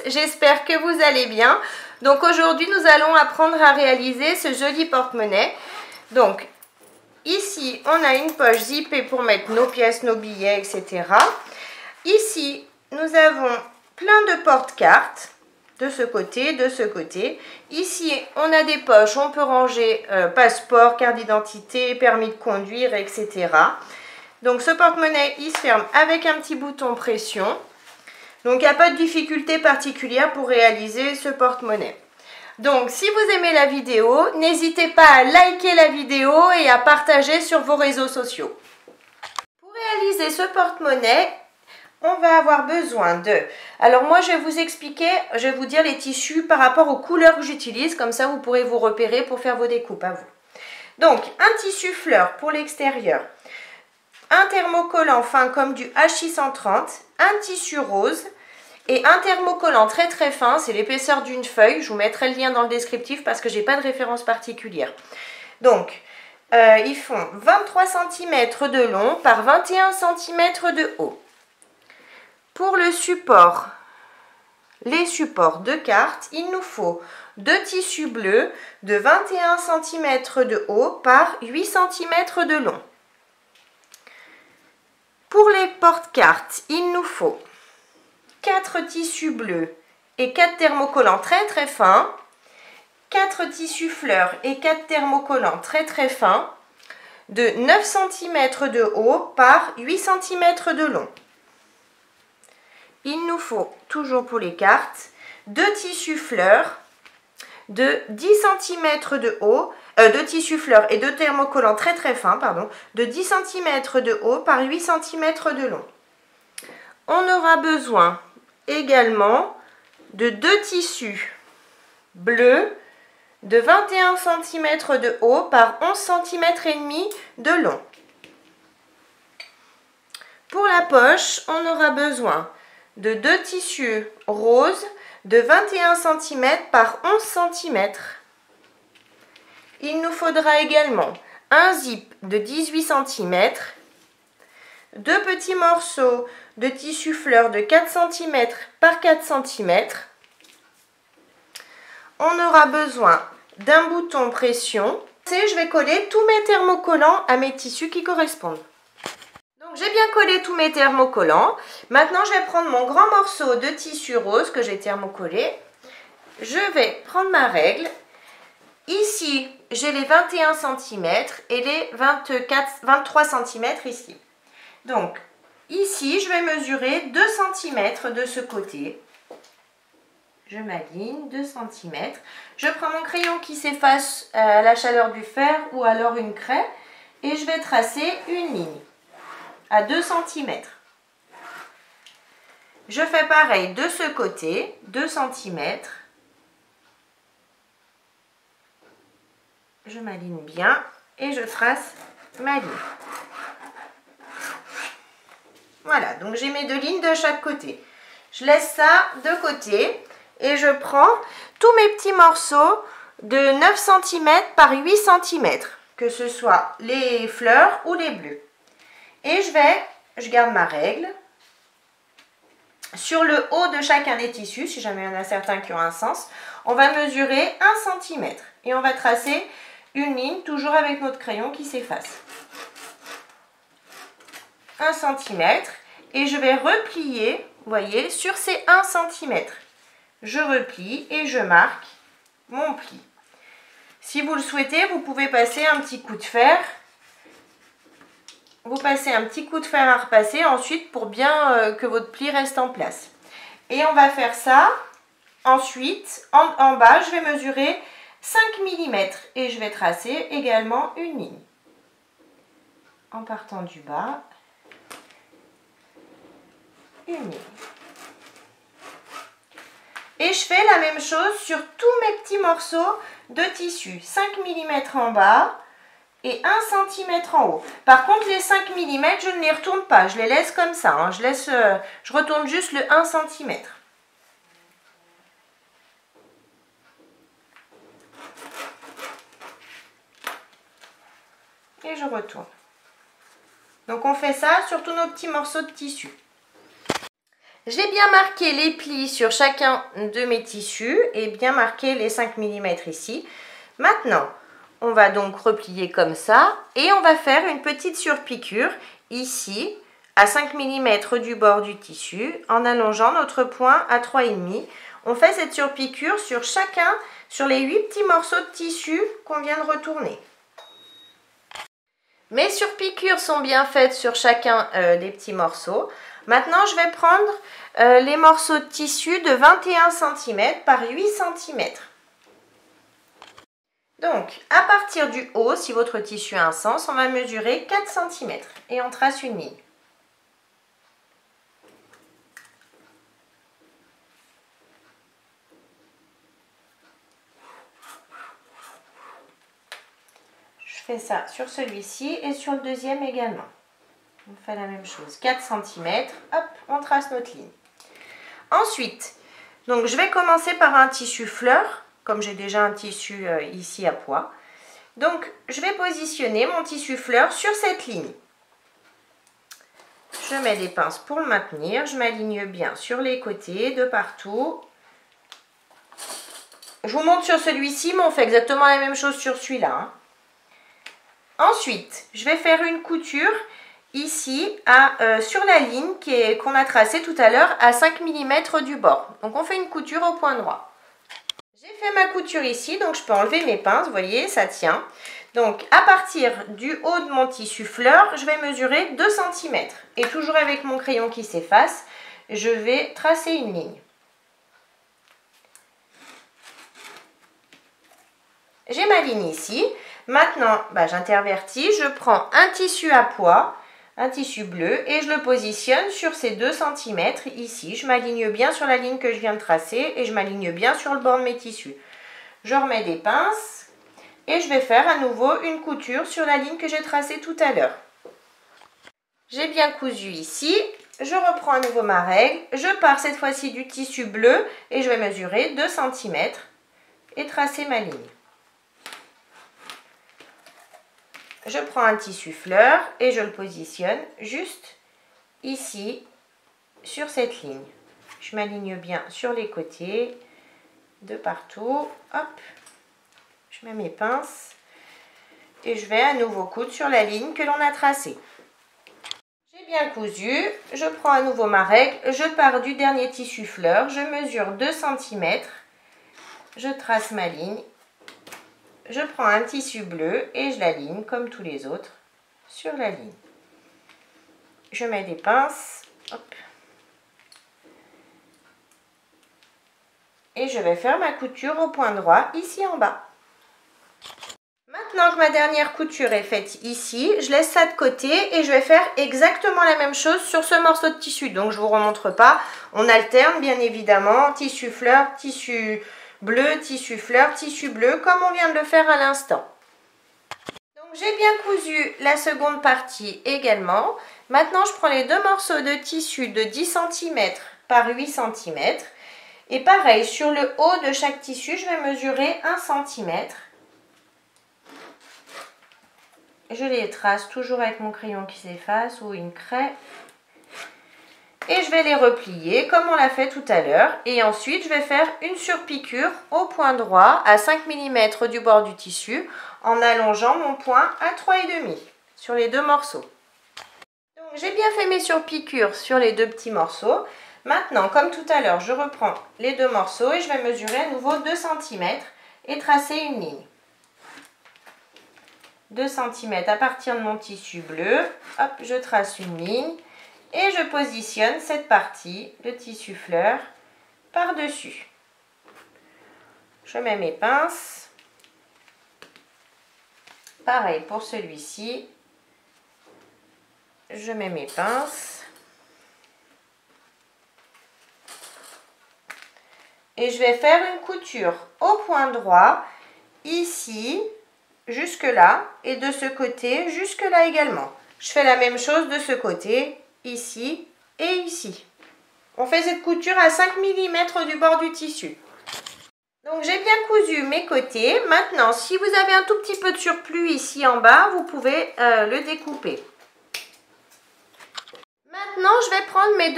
j'espère que vous allez bien. Donc aujourd'hui nous allons apprendre à réaliser ce joli porte-monnaie. Donc ici on a une poche zippée pour mettre nos pièces, nos billets, etc. Ici nous avons plein de porte-cartes de ce côté, de ce côté. Ici on a des poches, on peut ranger passeport, carte d'identité, permis de conduire, etc. Donc ce porte-monnaie il se ferme avec un petit bouton pression. Donc il n'y a pas de difficulté particulière pour réaliser ce porte-monnaie. Donc si vous aimez la vidéo, n'hésitez pas à liker la vidéo et à partager sur vos réseaux sociaux. Pour réaliser ce porte-monnaie, on va avoir besoin de... Alors moi je vais vous expliquer, je vais vous dire les tissus par rapport aux couleurs que j'utilise, comme ça vous pourrez vous repérer pour faire vos découpes à vous. Donc un tissu fleur pour l'extérieur, un thermocollant fin comme du H630, un tissu rose et un thermocollant très très fin, c'est l'épaisseur d'une feuille. Je vous mettrai le lien dans le descriptif parce que j'ai pas de référence particulière. Donc ils font 23 cm de long par 21 cm de haut. Pour le support, les supports de cartes, il nous faut deux tissus bleus de 21 cm de haut par 8 cm de long. Pour les porte-cartes, il nous faut 4 tissus bleus et 4 thermocollants très très fins, 4 tissus fleurs et 4 thermocollants très très fins, de 9 cm de haut par 8 cm de long. Il nous faut, toujours pour les cartes, 2 tissus fleurs de 10 cm de haut, 2 tissus fleurs et 2 thermocollants très très fins, pardon, de 10 cm de haut par 8 cm de long. On aura besoin également de 2 tissus bleus de 21 cm de haut par 11 cm et demi de long. Pour la poche, on aura besoin de 2 tissus roses de 21 cm par 11 cm. Il nous faudra également un zip de 18 cm, 2 petits morceaux de tissu fleur de 4 cm par 4 cm. On aura besoin d'un bouton pression. Je vais coller tous mes thermocollants à mes tissus qui correspondent. Donc j'ai bien collé tous mes thermocollants. Maintenant je vais prendre mon grand morceau de tissu rose que j'ai thermocollé. Je vais prendre ma règle. Ici j'ai les 21 cm et les 23 cm ici. Donc ici je vais mesurer 2 cm de ce côté. Je m'aligne 2 cm. Je prends mon crayon qui s'efface à la chaleur du fer ou alors une craie et je vais tracer une ligne à 2 cm. Je fais pareil de ce côté, 2 cm. Je m'aligne bien et je trace ma ligne. Voilà, donc j'ai mes 2 lignes de chaque côté. Je laisse ça de côté et je prends tous mes petits morceaux de 9 cm par 8 cm, que ce soit les fleurs ou les bleus. Et je garde ma règle. Sur le haut de chacun des tissus, si jamais il y en a certains qui ont un sens, on va mesurer 1 cm. Et on va tracer une ligne, toujours avec notre crayon qui s'efface. 1 cm. Et je vais replier, vous voyez, sur ces 1 cm. Je replie et je marque mon pli. Si vous le souhaitez, vous pouvez passer un petit coup de fer. Vous passez un petit coup de fer à repasser ensuite pour bien que votre pli reste en place. Et on va faire ça. Ensuite, en bas, je vais mesurer 5 mm et je vais tracer également une ligne. En partant du bas, une ligne. Et je fais la même chose sur tous mes petits morceaux de tissu. 5 mm en bas et 1 cm en haut. Par contre, les 5 mm, je ne les retourne pas. Je les laisse comme ça. Hein. Je retourne juste le 1 cm. Et je retourne. Donc on fait ça sur tous nos petits morceaux de tissu. J'ai bien marqué les plis sur chacun de mes tissus et bien marqué les 5 mm ici. Maintenant, on va donc replier comme ça et on va faire une petite surpiqûre ici à 5 mm du bord du tissu en allongeant notre point à 3,5. On fait cette surpiqûre sur les 8 petits morceaux de tissu qu'on vient de retourner. Mes surpiqûres sont bien faites sur chacun des petits morceaux. Maintenant, je vais prendre les morceaux de tissu de 21 cm par 8 cm. Donc, à partir du haut, si votre tissu a un sens, on va mesurer 4 cm et on trace une ligne. Je fais ça sur celui-ci et sur le deuxième également. On fait la même chose, 4 cm, hop, on trace notre ligne. Ensuite, donc je vais commencer par un tissu fleur, comme j'ai déjà un tissu ici à pois. Donc, je vais positionner mon tissu fleur sur cette ligne. Je mets des pinces pour le maintenir, je m'aligne bien sur les côtés, de partout. Je vous montre sur celui-ci, mais on fait exactement la même chose sur celui-là, hein. Ensuite, je vais faire une couture ici sur la ligne qu'on a tracée tout à l'heure à 5 mm du bord. Donc, on fait une couture au point droit. J'ai fait ma couture ici, donc je peux enlever mes pinces, vous voyez, ça tient. Donc, à partir du haut de mon tissu fleur, je vais mesurer 2 cm. Et toujours avec mon crayon qui s'efface, je vais tracer une ligne. J'ai ma ligne ici. Maintenant, j'intervertis, je prends un tissu à pois, un tissu bleu, et je le positionne sur ces 2 cm ici. Je m'aligne bien sur la ligne que je viens de tracer et je m'aligne bien sur le bord de mes tissus. Je remets des pinces et je vais faire à nouveau une couture sur la ligne que j'ai tracée tout à l'heure. J'ai bien cousu ici. Je reprends à nouveau ma règle. Je pars cette fois-ci du tissu bleu et je vais mesurer 2 cm et tracer ma ligne. Je prends un tissu fleur et je le positionne juste ici sur cette ligne. Je m'aligne bien sur les côtés, de partout. Hop, je mets mes pinces et je vais à nouveau coudre sur la ligne que l'on a tracée. J'ai bien cousu, je prends à nouveau ma règle, je pars du dernier tissu fleur, je mesure 2 cm, je trace ma ligne. Je prends un tissu bleu et je l'aligne comme tous les autres sur la ligne. Je mets des pinces. Hop. Et je vais faire ma couture au point droit ici en bas. Maintenant que ma dernière couture est faite ici, je laisse ça de côté et je vais faire exactement la même chose sur ce morceau de tissu. Donc je ne vous remontre pas. On alterne bien évidemment tissu fleur, tissu bleu, tissu fleur, tissu bleu, comme on vient de le faire à l'instant. Donc j'ai bien cousu la seconde partie également. Maintenant je prends les deux morceaux de tissu de 10 cm par 8 cm. Et pareil, sur le haut de chaque tissu, je vais mesurer 1 cm. Je les trace toujours avec mon crayon qui s'efface ou une craie. Et je vais les replier comme on l'a fait tout à l'heure. Et ensuite, je vais faire une surpiqûre au point droit à 5 mm du bord du tissu en allongeant mon point à 3,5 sur les deux morceaux. Donc, j'ai bien fait mes surpiqûres sur les deux petits morceaux. Maintenant, comme tout à l'heure, je reprends les deux morceaux et je vais mesurer à nouveau 2 cm et tracer une ligne. 2 cm à partir de mon tissu bleu. Hop, je trace une ligne. Et je positionne cette partie, le tissu fleur, par-dessus. Je mets mes pinces. Pareil pour celui-ci. Je mets mes pinces. Et je vais faire une couture au point droit, ici, jusque là, et de ce côté, jusque là également. Je fais la même chose de ce côté, ici et ici. On fait cette couture à 5 mm du bord du tissu. Donc j'ai bien cousu mes côtés. Maintenant, si vous avez un tout petit peu de surplus ici en bas, vous pouvez le découper. maintenant, je vais prendre mes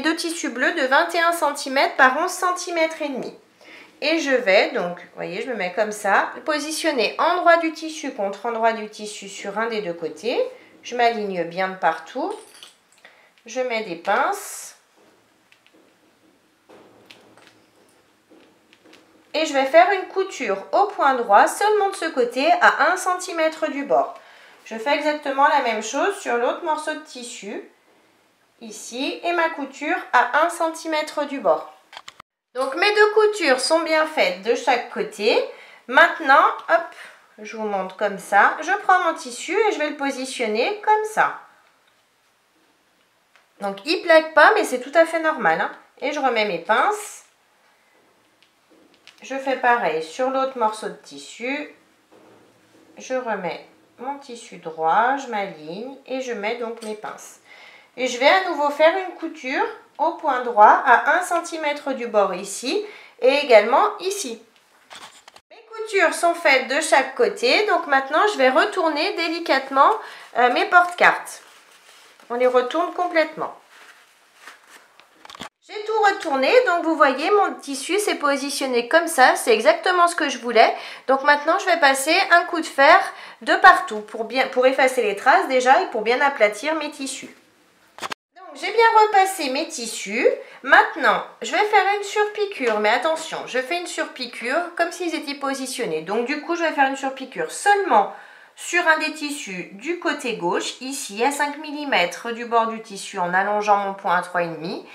deux tissus bleus de 21 cm par 11 cm et demi. Et je vais, donc, vous voyez, je me mets comme ça, positionner endroit du tissu contre endroit du tissu sur un des deux côtés. Je m'aligne bien de partout. Je mets des pinces. Et je vais faire une couture au point droit, seulement de ce côté, à 1 cm du bord. Je fais exactement la même chose sur l'autre morceau de tissu, ici, et ma couture à 1 cm du bord. Donc mes deux coutures sont bien faites de chaque côté. Maintenant, hop, je vous montre comme ça. Je prends mon tissu et je vais le positionner comme ça. Donc il ne plaque pas, mais c'est tout à fait normal, hein. Et je remets mes pinces. Je fais pareil sur l'autre morceau de tissu. Je remets mon tissu droit, je m'aligne et je mets donc mes pinces. Et je vais à nouveau faire une couture au point droit à 1 cm du bord ici et également ici. Mes coutures sont faites de chaque côté, donc maintenant je vais retourner délicatement mes porte-cartes. On les retourne complètement. J'ai tout retourné, donc vous voyez mon tissu s'est positionné comme ça, c'est exactement ce que je voulais. Donc maintenant je vais passer un coup de fer de partout pour effacer les traces déjà et pour bien aplatir mes tissus. Donc j'ai bien repassé mes tissus. Maintenant je vais faire une surpiqûre, mais attention, je fais une surpiqûre comme s'ils étaient positionnés. Donc du coup je vais faire une surpiqûre seulement sur un des tissus du côté gauche, ici à 5 mm du bord du tissu en allongeant mon point à 3,5.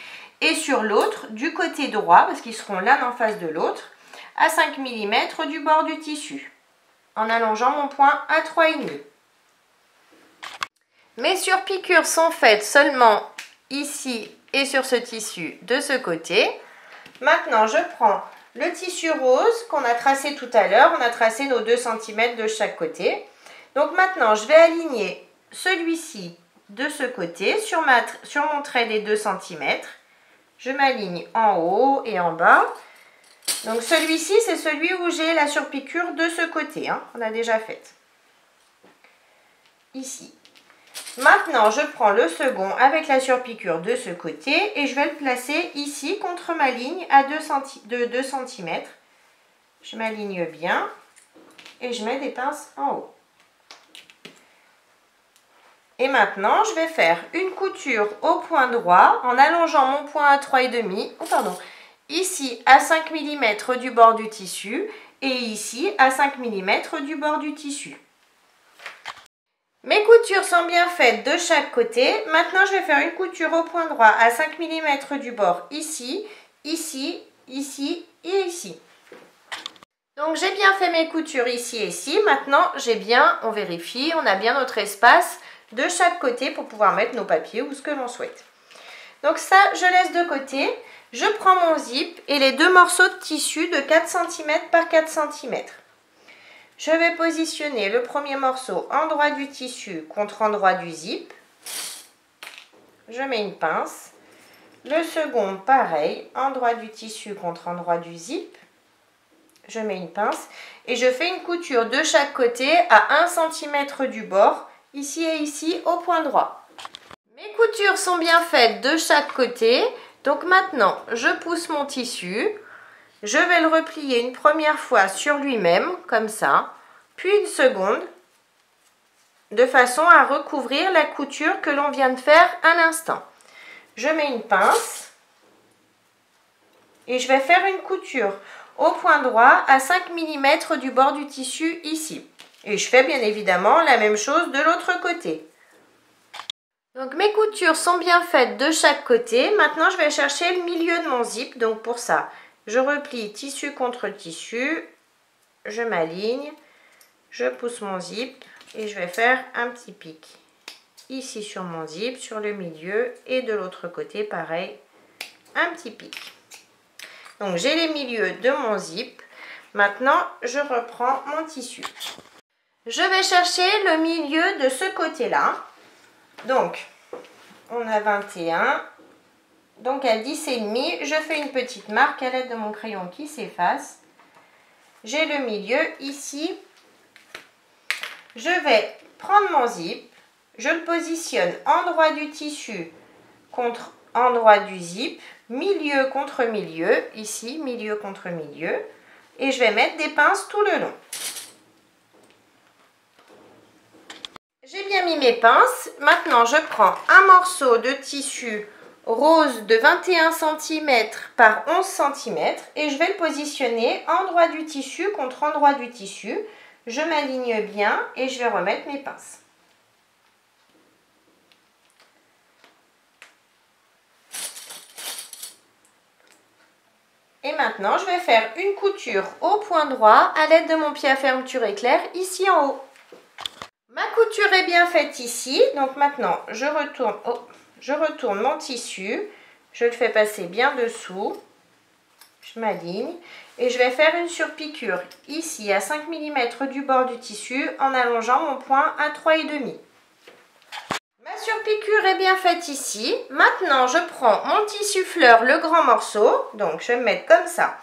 Et sur l'autre, du côté droit, parce qu'ils seront l'un en face de l'autre, à 5 mm du bord du tissu, en allongeant mon point à 3,5. Mes surpiqûres sont faites seulement ici et sur ce tissu de ce côté. Maintenant, je prends le tissu rose qu'on a tracé tout à l'heure. On a tracé nos 2 cm de chaque côté. Donc maintenant, je vais aligner celui-ci de ce côté sur mon trait des 2 cm. Je m'aligne en haut et en bas. Donc celui-ci, c'est celui où j'ai la surpiqûre de ce côté, hein, on a déjà faite. Ici. Maintenant, je prends le second avec la surpiqûre de ce côté et je vais le placer ici contre ma ligne à 2 cm. Je m'aligne bien et je mets des pinces en haut. Et maintenant, je vais faire une couture au point droit en allongeant mon point à 3,5, ici à 5 mm du bord du tissu et ici à 5 mm du bord du tissu. Mes coutures sont bien faites de chaque côté. Maintenant, je vais faire une couture au point droit à 5 mm du bord ici, ici, ici et ici. Donc, j'ai bien fait mes coutures ici et ici. Maintenant, on vérifie, on a bien notre espace de chaque côté pour pouvoir mettre nos papiers ou ce que l'on souhaite. Donc ça, je laisse de côté. Je prends mon zip et les deux morceaux de tissu de 4 cm par 4 cm. Je vais positionner le premier morceau endroit du tissu contre endroit du zip. Je mets une pince. Le second, pareil, endroit du tissu contre endroit du zip. Je mets une pince et je fais une couture de chaque côté à 1 cm du bord, ici et ici au point droit. Mes coutures sont bien faites de chaque côté. Donc maintenant, je pousse mon tissu. Je vais le replier une première fois sur lui-même, comme ça, puis une seconde, de façon à recouvrir la couture que l'on vient de faire à l'instant. Je mets une pince et je vais faire une couture au point droit à 5 mm du bord du tissu ici. Et je fais bien évidemment la même chose de l'autre côté. Donc mes coutures sont bien faites de chaque côté. Maintenant je vais chercher le milieu de mon zip. Donc pour ça, je replie tissu contre tissu. Je m'aligne. Je pousse mon zip et je vais faire un petit pic. Ici sur mon zip, sur le milieu et de l'autre côté pareil. Un petit pic. Donc j'ai les milieux de mon zip. Maintenant je reprends mon tissu. Je vais chercher le milieu de ce côté-là. Donc, on a 21. Donc, à 10,5, je fais une petite marque à l'aide de mon crayon qui s'efface. J'ai le milieu ici. Je vais prendre mon zip. Je le positionne endroit du tissu contre endroit du zip, milieu contre milieu, ici, milieu contre milieu. Et je vais mettre des pinces tout le long. J'ai bien mis mes pinces. Maintenant, je prends un morceau de tissu rose de 21 cm par 11 cm et je vais le positionner endroit du tissu contre endroit du tissu. Je m'aligne bien et je vais remettre mes pinces. Et maintenant, je vais faire une couture au point droit à l'aide de mon pied à fermeture éclair ici en haut. Ma couture est bien faite ici, donc maintenant je retourne mon tissu, je le fais passer bien dessous, je m'aligne et je vais faire une surpiqûre ici à 5 mm du bord du tissu en allongeant mon point à 3,5. Ma surpiqûre est bien faite ici. Maintenant, je prends mon tissu fleur, le grand morceau. Donc, je vais me mettre comme ça.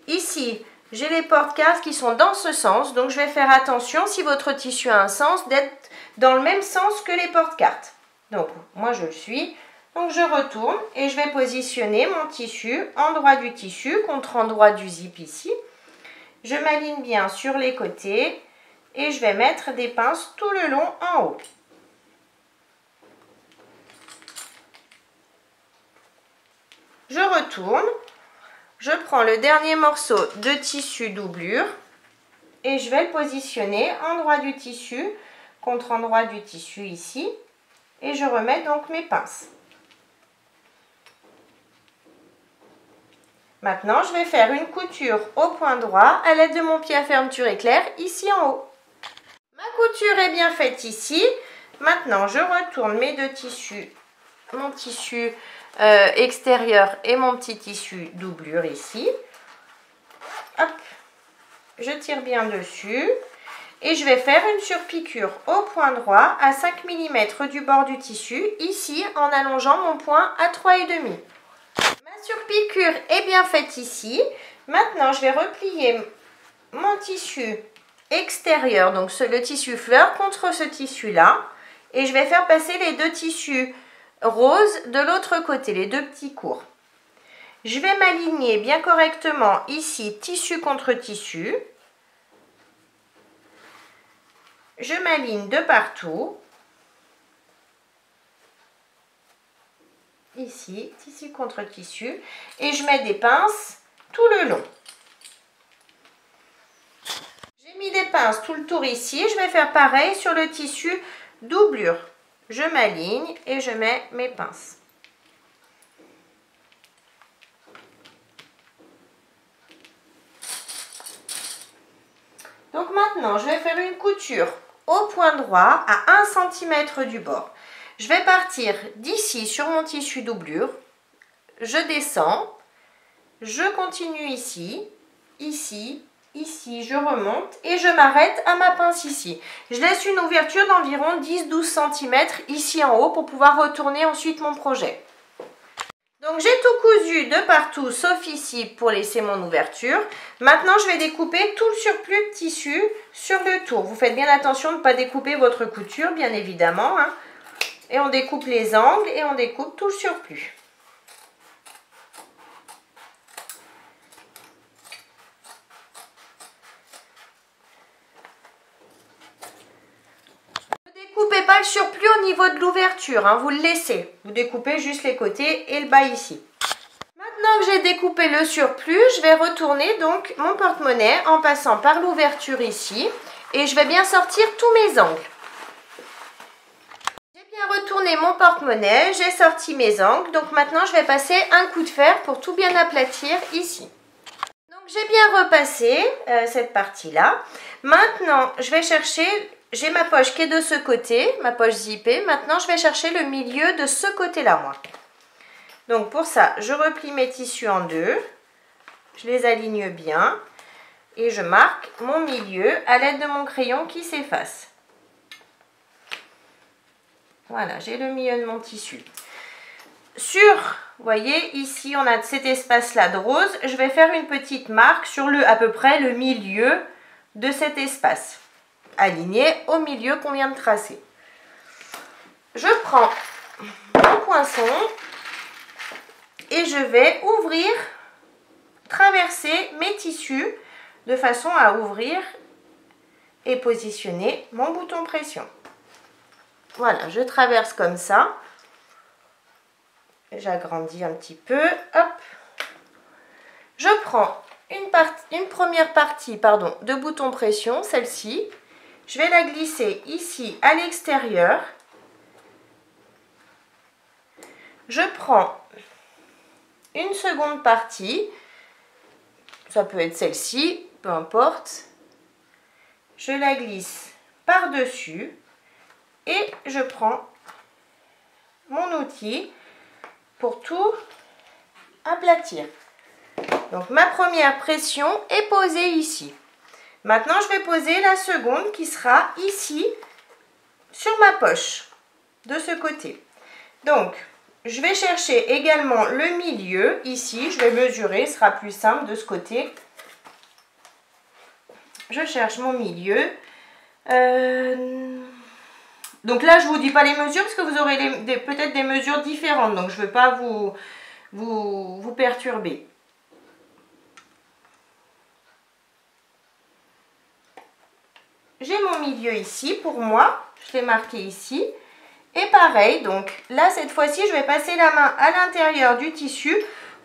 Ici, j'ai les porte-cartes qui sont dans ce sens. Donc, je vais faire attention, si votre tissu a un sens, d'être dans le même sens que les porte-cartes. Donc, moi, je le suis. Donc, je retourne et je vais positionner mon tissu endroit du tissu contre endroit du zip ici. Je m'aligne bien sur les côtés et je vais mettre des pinces tout le long en haut. Je retourne, je prends le dernier morceau de tissu doublure et je vais le positionner endroit du tissu contre endroit du tissu ici et je remets donc mes pinces. Maintenant, je vais faire une couture au point droit à l'aide de mon pied à fermeture éclair ici en haut. Ma couture est bien faite ici. Maintenant, je retourne mes deux tissus, mon tissu extérieur et mon petit tissu doublure ici. Hop, je tire bien dessus et je vais faire une surpiqûre au point droit à 5 mm du bord du tissu ici en allongeant mon point à 3,5. Ma surpiqûre est bien faite ici. Maintenant, je vais replier mon tissu extérieur, donc le tissu fleur, contre ce tissu là et je vais faire passer les deux tissus rose de l'autre côté, les deux petits courts. Je vais m'aligner bien correctement ici, tissu contre tissu. Je m'aligne de partout. Ici, tissu contre tissu. Et je mets des pinces tout le long. J'ai mis des pinces tout le tour ici. Je vais faire pareil sur le tissu doublure. Je m'aligne et je mets mes pinces. Donc maintenant, je vais faire une couture au point droit à 1 cm du bord. Je vais partir d'ici sur mon tissu doublure. Je descends. Je continue ici, ici, ici, je remonte et je m'arrête à ma pince ici. Je laisse une ouverture d'environ 10-12 cm ici en haut pour pouvoir retourner ensuite mon projet. Donc j'ai tout cousu de partout sauf ici pour laisser mon ouverture. Maintenant je vais découper tout le surplus de tissu sur le tour. Vous faites bien attention de ne pas découper votre couture bien évidemment. Hein. Et on découpe les angles et on découpe tout le surplus. Découpez pas le surplus au niveau de l'ouverture, hein, vous le laissez. Vous découpez juste les côtés et le bas ici. Maintenant que j'ai découpé le surplus, je vais retourner donc mon porte-monnaie en passant par l'ouverture ici. Et je vais bien sortir tous mes angles. J'ai bien retourné mon porte-monnaie, j'ai sorti mes angles. Donc maintenant je vais passer un coup de fer pour tout bien aplatir ici. Donc j'ai bien repassé cette partie-là. Maintenant je vais chercher... J'ai ma poche qui est de ce côté, ma poche zippée. Maintenant, je vais chercher le milieu de ce côté-là, moi. Donc, pour ça, je replie mes tissus en deux. Je les aligne bien. Et je marque mon milieu à l'aide de mon crayon qui s'efface. Voilà, j'ai le milieu de mon tissu. Vous voyez, ici, on a cet espace-là de rose. Je vais faire une petite marque sur à peu près le milieu de cet espace. Aligné au milieu qu'on vient de tracer. je prends mon poinçon et je vais ouvrir, traverser mes tissus de façon à ouvrir et positionner mon bouton pression. Voilà, je traverse comme ça. J'agrandis un petit peu. Hop. Je prends une première partie de bouton pression, celle-ci. Je vais la glisser ici à l'extérieur. Je prends une seconde partie. Ça peut être celle-ci, peu importe. Je la glisse par-dessus et je prends mon outil pour tout aplatir. Donc ma première pression est posée ici. Maintenant je vais poser la seconde qui sera ici sur ma poche de ce côté. Donc je vais chercher également le milieu ici. Je vais mesurer, ce sera plus simple de ce côté. Je cherche mon milieu. Donc là, je ne vous dis pas les mesures parce que vous aurez peut-être des mesures différentes. Donc je ne veux pas vous perturber. J'ai mon milieu ici pour moi. Je l'ai marqué ici. Et pareil, donc là, cette fois-ci, je vais passer la main à l'intérieur du tissu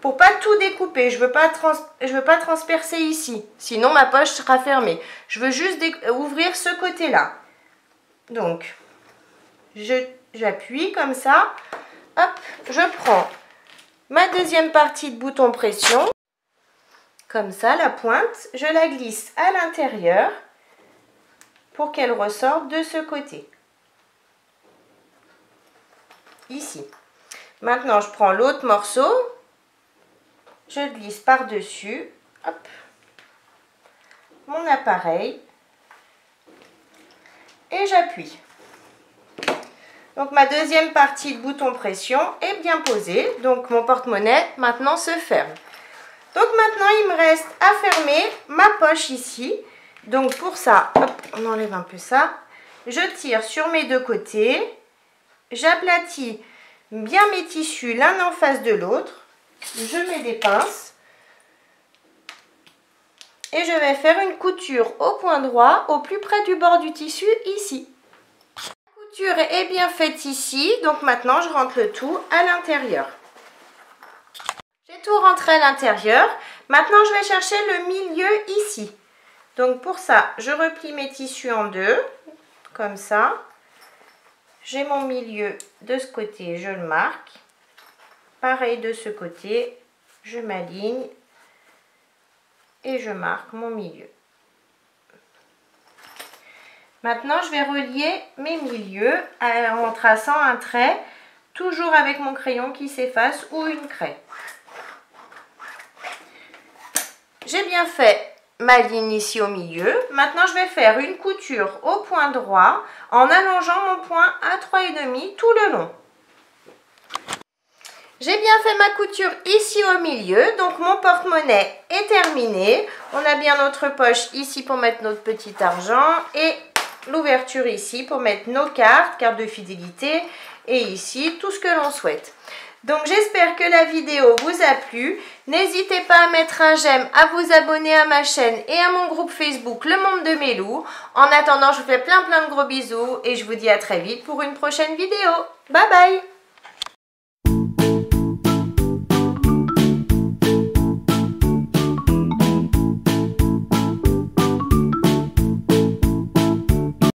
pour pas tout découper. Je veux pas transpercer ici, sinon ma poche sera fermée. Je veux juste ouvrir ce côté-là. Donc, j'appuie comme ça. Hop, je prends ma deuxième partie de bouton pression. Comme ça, la pointe, je la glisse à l'intérieur pour qu'elle ressorte de ce côté. Ici. Maintenant, je prends l'autre morceau. Je glisse par-dessus, hop, mon appareil et j'appuie. Donc ma deuxième partie de bouton pression est bien posée. Donc mon porte-monnaie maintenant se ferme. Donc maintenant il me reste à fermer ma poche ici. Donc pour ça, hop, on enlève un peu ça. Je tire sur mes deux côtés. J'aplatis bien mes tissus l'un en face de l'autre. Je mets des pinces et je vais faire une couture au point droit au plus près du bord du tissu ici. La couture est bien faite ici, donc maintenant je rentre le tout à l'intérieur. J'ai tout rentré à l'intérieur. Maintenant je vais chercher le milieu ici. Donc pour ça, je replie mes tissus en deux, comme ça. J'ai mon milieu de ce côté, je le marque. Pareil de ce côté, je m'aligne et je marque mon milieu. Maintenant, je vais relier mes milieux en traçant un trait, toujours avec mon crayon qui s'efface ou une craie. J'ai bien fait ma ligne ici au milieu. Maintenant, je vais faire une couture au point droit en allongeant mon point à 3,5 tout le long. J'ai bien fait ma couture ici au milieu, donc mon porte-monnaie est terminé. On a bien notre poche ici pour mettre notre petit argent et l'ouverture ici pour mettre nos cartes de fidélité et ici tout ce que l'on souhaite. Donc j'espère que la vidéo vous a plu. N'hésitez pas à mettre un j'aime, à vous abonner à ma chaîne et à mon groupe Facebook Le Monde de Mélou. En attendant, je vous fais plein de gros bisous et je vous dis à très vite pour une prochaine vidéo. Bye bye!